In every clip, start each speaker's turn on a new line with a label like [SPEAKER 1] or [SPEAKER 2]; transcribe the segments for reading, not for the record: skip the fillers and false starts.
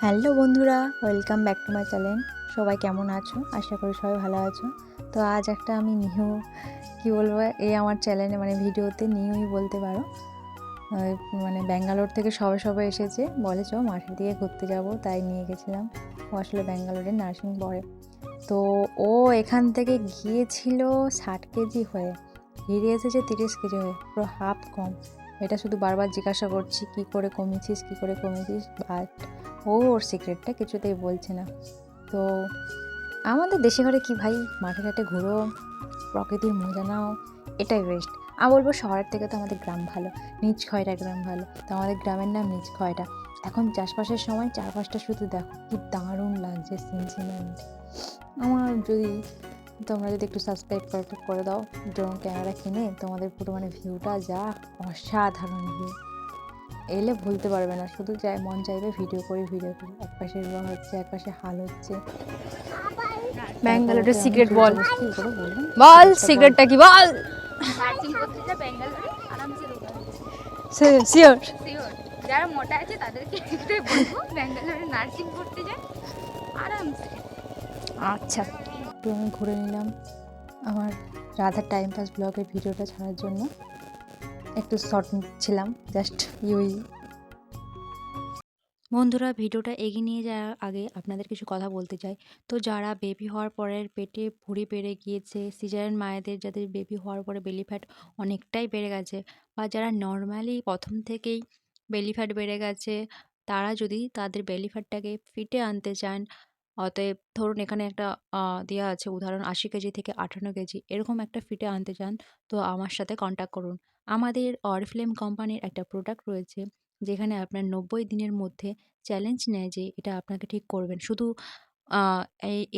[SPEAKER 1] Hello বন্ধুরা, welcome back to my channel. সবাই কেমন আছো? আশা করি সবাই ভালো আছো। তো আজ একটা আমি নিউ কী বলবো, এই আমার চ্যানেলে ভিডিওতে নিউই বলতে পারো। ব্যাঙ্গালোর থেকে সবাই এসেছে, বলে চো মাঠের দিকে ঘুরতে যাব, তাই নিয়ে গেছিলাম। ও আসলে ব্যাঙ্গালোরে নার্সিং পড়ে। তো ও এখান থেকে গিয়েছিল 60 কেজি হয়ে, ফিরে এসেছে 30 কেজি হয়ে, পুরো হাফ কম। এটা শুধু বারবার জিজ্ঞাসা করছি কী করে কমিয়েছিস, বাট ওর সিক্রেটটা কিছুতেই বলছে না। তো আমাদের দেশে ঘরে কি ভাই, মাঠে ঘাটে ঘুরো, প্রকৃতির মজা নাও, এটাই বেস্ট। আমি বলবো শহরের থেকে তো আমাদের গ্রাম ভালো, নিজ খয়রা গ্রাম ভালো। তো আমাদের গ্রামের নাম নিজ খয়রা। এখন চাষবাসের সময় চারপাশটা শুধু দেখো কি দারুণ লাগছে, সিনসিনারি। তোমরা যদি একটু সাবস্ক্রাইব করে দাও, ড্রোন ক্যামেরা কিনে, তোমাদের পুরো ভিউটা যা অসাধারণ ভিউ, এলে ভুলতে পারবে না। শুধু মন চাইবে ভিডিও করি। একপাশে রোয়া হচ্ছে, একপাশে হাল হচ্ছে। ব্যাঙ্গালোরের সিক্রেট বল, সিক্রেটটা কি বল। শিওর
[SPEAKER 2] যারা মোটা আছে তাদেরকে একটাই বলবো, ব্যাঙ্গালোরে নার্সিং করতে যান আরামসে।
[SPEAKER 1] আচ্ছা, একটু আমি ঘুরে নিলাম আমার রাধার টাইম পাস ব্লগের ভিডিওটা ছাড়ার জন্য। একটু শর্ট ছিলাম, জাস্ট বন্ধুরা, ভিডিওটা এগিয়ে নিয়ে যাওয়ার আগে আপনাদের কিছু কথা বলতে চাই। তো যারা বেবি হওয়ার পরের পেটে ভুঁড়ি বেড়ে গিয়েছে, সিজারিয়ান মায়েদের যাদের বেবি হওয়ার পরে বেলি ফ্যাট অনেকটাই বেড়ে গেছে, বা যারা নর্মালি প্রথম থেকেই বেলি ফ্যাট বেড়ে গেছে, তারা যদি তাদের বেলি ফ্যাটটাকে ফিটে আনতে চান, অতএব ধরুন এখানে একটা দেওয়া আছে উদাহরণ, 80 কেজি থেকে 58 কেজি এরকম একটা ফিটে আনতে চান, তো আমার সাথে কন্ট্যাক্ট করুন। আমাদের অরিফ্লেম কোম্পানির একটা প্রোডাক্ট রয়েছে, যেখানে আপনার 90 দিনের মধ্যে চ্যালেঞ্জ নেয় যে এটা আপনাকে ঠিক করবেন। শুধু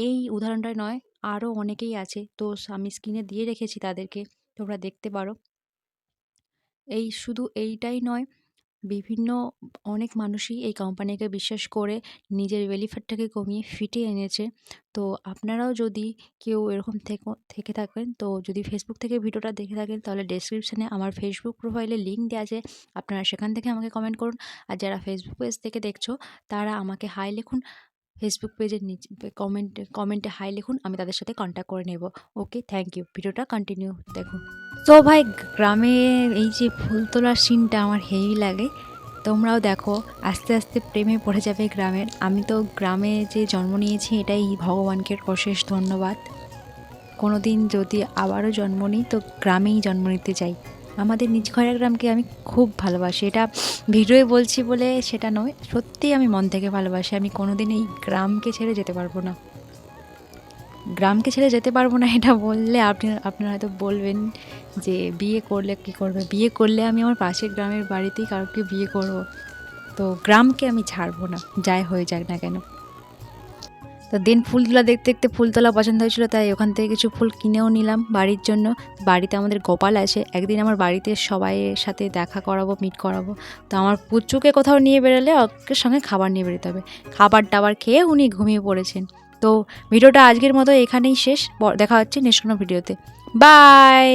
[SPEAKER 1] এই উদাহরণটাই নয়, আরও অনেকেই আছে। তো আমি স্ক্রিনে দিয়ে রেখেছি, তাদেরকে তোমরা দেখতে পারো। শুধু এইটাই নয়, বিভিন্ন অনেক মানুষই এই কোম্পানিকে বিশ্বাস করে নিজের বেলি ফ্যাটটাকে কমিয়ে ফিটে এনেছে। তো আপনারাও যদি কেউ এরকম থেকে থাকেন, তো যদি ফেসবুক থেকে ভিডিওটা দেখে থাকেন, তাহলে ডেসক্রিপশানে আমার ফেসবুক প্রোফাইলে লিঙ্ক দেওয়া আছে, আপনারা সেখান থেকে আমাকে কমেন্ট করুন। আর যারা ফেসবুক পেজ থেকে দেখছো, তারা আমাকে হাই লিখুন, ফেসবুক পেজের নিচে কমেন্টে হাই লিখুন, আমি তাদের সাথে কন্ট্যাক্ট করে নেব। ওকে, থ্যাংক ইউ। ভিডিওটা কন্টিনিউ দেখুন। তো ভাই, গ্রামে এই যে ফুল তোলার সিনটা আমার হেভি লাগে। তোমরাও দেখো, আস্তে আস্তে প্রেমে পড়ে যাবে গ্রামের। আমি তো গ্রামে যে জন্ম নিয়েছি, এটাই ভগবানকে অশেষ ধন্যবাদ। কোনো দিন যদি আবারও জন্ম নিই, তো গ্রামেই জন্ম নিতে চাই। আমাদের নিজ খয়রা গ্রামকে আমি খুব ভালোবাসি। এটা ভিডিওয়ে বলছি বলে সেটা নয়, সত্যিই আমি মন থেকে ভালোবাসি। আমি কোনো দিন এই গ্রামকে ছেড়ে যেতে পারবো না। এটা বললে আপনারা হয়তো বলবেন যে বিয়ে করলে কী করবে। বিয়ে করলে আমি আমার পাশের গ্রামের বাড়িতেই কাউকে বিয়ে করব। তো গ্রামকে আমি ছাড়বো না, যাই হয়ে যাক না কেন। তো দিন ফুলগুলো দেখতে দেখতে ফুল তোলা পছন্দ হয়েছিল, তাই ওখান থেকে কিছু ফুল কিনেও নিলাম বাড়ির জন্য। বাড়িতে আমাদের গোপাল আছে, একদিন আমার বাড়িতে সবাইয়ের সাথে দেখা করাবো, মিট করাবো। তো আমার পুচুকে কোথাও নিয়ে বেরোলে ওকে সঙ্গে খাবার নিয়ে বেরোতে হবে। খাবার টাবার খেয়ে উনি ঘুমিয়ে পড়েছেন। তো ভিডিওটা আজকের মতো এখানেই শেষ। দেখা হচ্ছে নেক্সট কোনো ভিডিওতে। বাই।